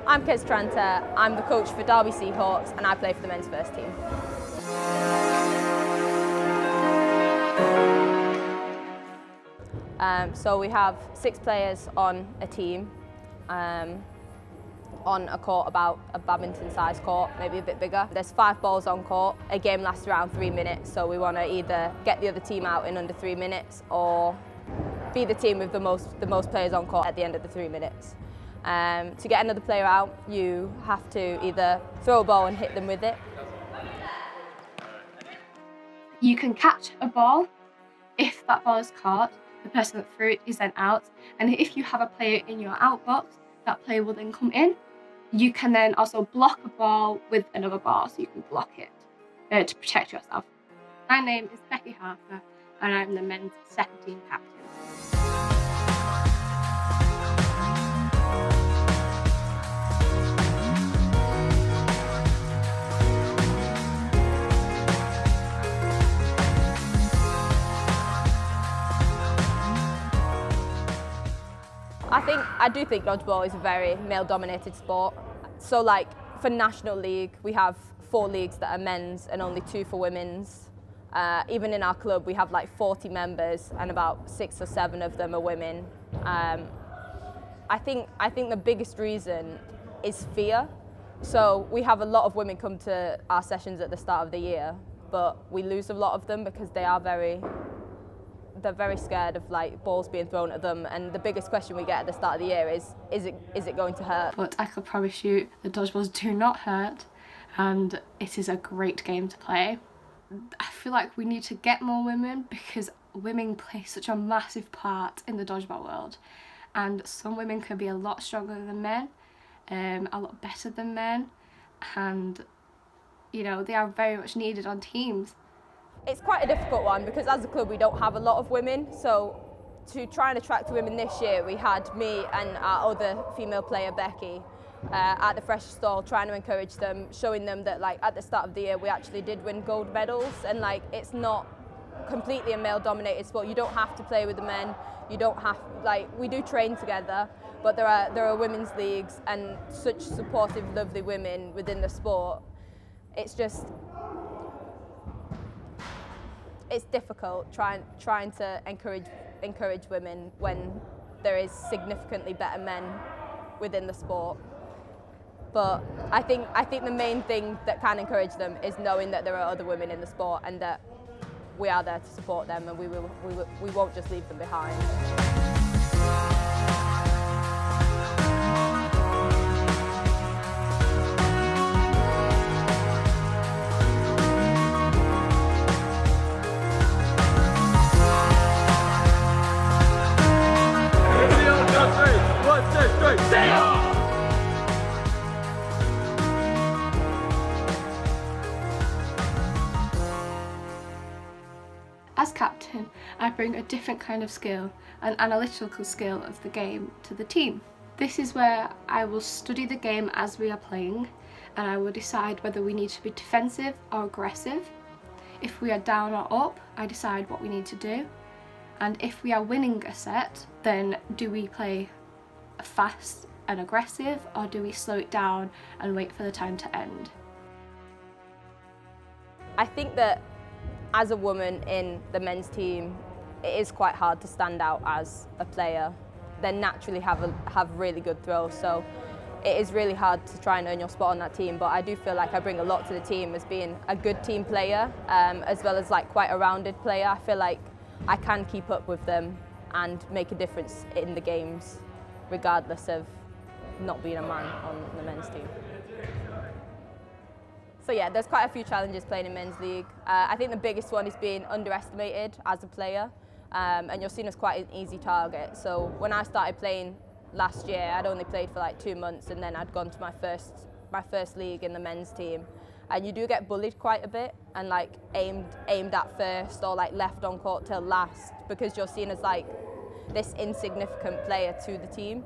I'm Tranter, I'm the coach for Derby Seahawks and I play for the men's first team. So we have 6 players on a team, on a court about a badminton-sized court, maybe a bit bigger. There's 5 balls on court. A game lasts around 3 minutes, so we want to either get the other team out in under 3 minutes or be the team with the most players on court at the end of the 3 minutes. To get another player out, you have to either throw a ball and hit them with it. You can catch a ball. If that ball is caught, the person that threw it is then out. And if you have a player in your out box, that player will then come in. You can then also block a ball with another ball, so you can block it to protect yourself. My name is Becky Harper, and I'm the men's second team captain. I do think dodgeball is a very male-dominated sport. So like for National League, we have 4 leagues that are men's and only 2 for women's. Even in our club, we have like 40 members and about 6 or 7 of them are women. I think the biggest reason is fear. So we have a lot of women come to our sessions at the start of the year, but we lose a lot of them because they're very scared of like balls being thrown at them, and the biggest question we get at the start of the year is it going to hurt? But I could promise you the dodgeballs do not hurt, and it is a great game to play. I feel like we need to get more women because women play such a massive part in the dodgeball world, and some women can be a lot stronger than men, a lot better than men, and you know, they are very much needed on teams. It's quite a difficult one because as a club we don't have a lot of women, so to try and attract women this year we had me and our other female player Becky at the fresh stall trying to encourage them, showing them that like at the start of the year we actually did win gold medals, and like it's not completely a male dominated sport. You don't have to play with the men, you don't have, like, we do train together, but there are women's leagues and such supportive, lovely women within the sport. It's difficult trying to encourage women when there is significantly better men within the sport. But I think the main thing that can encourage them is knowing that there are other women in the sport and that we are there to support them, and we won't just leave them behind. As captain, I bring a different kind of skill, an analytical skill of the game, to the team. This is where I will study the game as we are playing, and I will decide whether we need to be defensive or aggressive. If we are down or up, I decide what we need to do. And if we are winning a set, then do we play fast and aggressive, or do we slow it down and wait for the time to end? I think that as a woman in the men's team, it is quite hard to stand out as a player. They naturally have really good throws, so it is really hard to try and earn your spot on that team. But I do feel like I bring a lot to the team as being a good team player, as well as like quite a rounded player. I feel like I can keep up with them and make a difference in the games, regardless of not being a man on the men's team. So yeah, there's quite a few challenges playing in men's league. I think the biggest one is being underestimated as a player, and you're seen as quite an easy target. So when I started playing last year, I'd only played for like 2 months, and then I'd gone to my first league in the men's team. And you do get bullied quite a bit and like aimed at first, or like left on court till last, because you're seen as like this insignificant player to the team.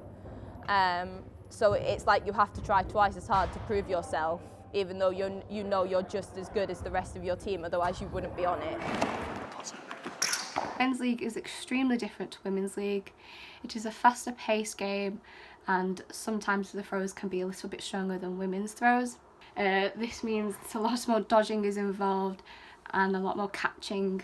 So it's like you have to try twice as hard to prove yourself, even though you know you're just as good as the rest of your team, otherwise you wouldn't be on it. Men's league is extremely different to women's league. It is a faster paced game, and sometimes the throws can be a little bit stronger than women's throws. This means a lot more dodging is involved and a lot more catching,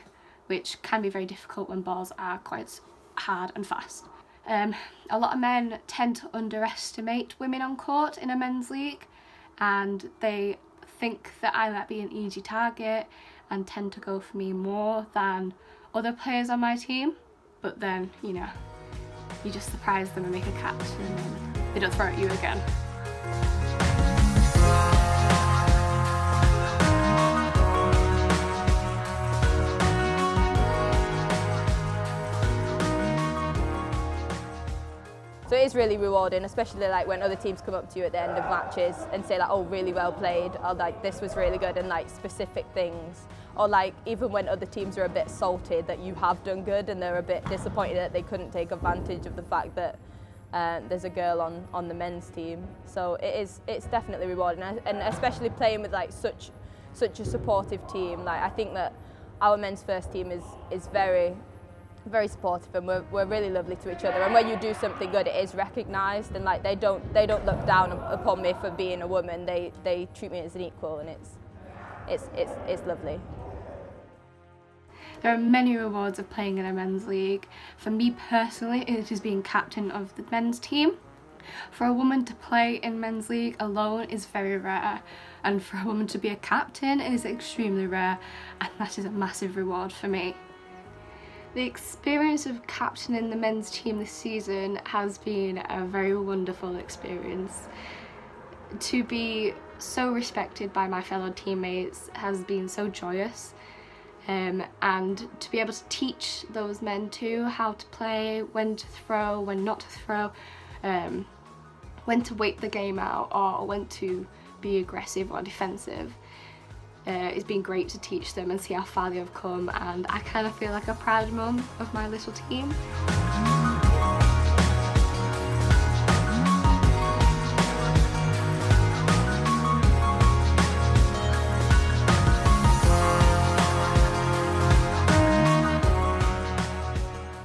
which can be very difficult when balls are quite hard and fast. A lot of men tend to underestimate women on court in a men's league, and they think that I might be an easy target and tend to go for me more than other players on my team. But then, you know, you just surprise them and make a catch and then they don't throw at you again. So it is really rewarding, especially like when other teams come up to you at the end of matches and say like, oh, really well played, or like this was really good, and like specific things. Or like even when other teams are a bit salty that you have done good and they're a bit disappointed that they couldn't take advantage of the fact that there's a girl on the men's team. So it's definitely rewarding, and especially playing with like such a supportive team. Like I think that our men's first team is very supportive, and we're really lovely to each other, and when you do something good it is recognised, and like they don't look down upon me for being a woman. They treat me as an equal, and it's lovely. There are many rewards of playing in a men's league. For me personally, it is being captain of the men's team. For a woman to play in men's league alone is very rare, and for a woman to be a captain is extremely rare, and that is a massive reward for me. The experience of captaining the men's team this season has been a very wonderful experience. To be so respected by my fellow teammates has been so joyous, and to be able to teach those men too how to play, when to throw, when not to throw, when to wait the game out, or when to be aggressive or defensive. It's been great to teach them and see how far they've come, and I kind of feel like a proud mum of my little team.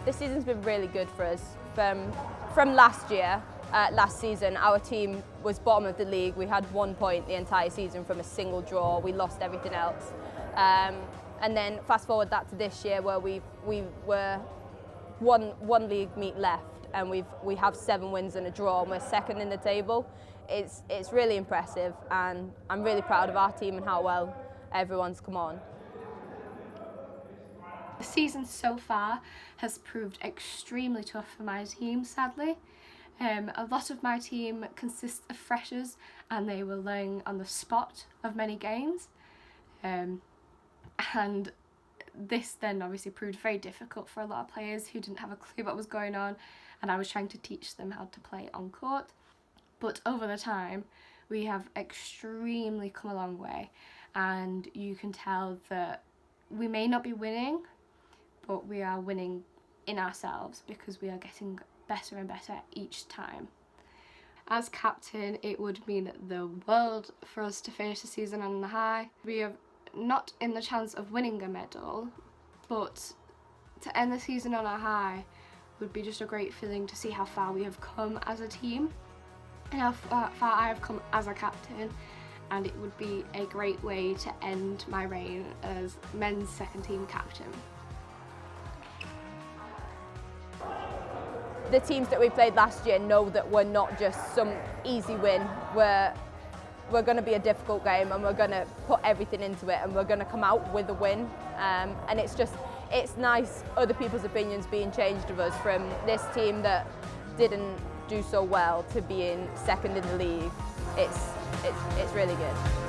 This season's been really good for us. From last year, last season, our team was bottom of the league. We had 1 point the entire season from a single draw. We lost everything else. And then fast forward that to this year, where we were one league meet left, and we have 7 wins and a draw, and we're second in the table. It's really impressive, and I'm really proud of our team and how well everyone's come on. The season so far has proved extremely tough for my team, sadly. A lot of my team consists of freshers, and they were learning on the spot of many games. And this then obviously proved very difficult for a lot of players who didn't have a clue what was going on, and I was trying to teach them how to play on court. But over the time, we have extremely come a long way, and you can tell that we may not be winning, but we are winning in ourselves because we are getting better and better each time. As captain, it would mean the world for us to finish the season on a high. We are not in the chance of winning a medal, but to end the season on a high would be just a great feeling to see how far we have come as a team and how far I have come as a captain, and it would be a great way to end my reign as men's second team captain. The teams that we played last year know that we're not just some easy win. We're going to be a difficult game, and we're going to put everything into it, and we're going to come out with a win. And it's nice other people's opinions being changed of us, from this team that didn't do so well to being second in the league. It's really good.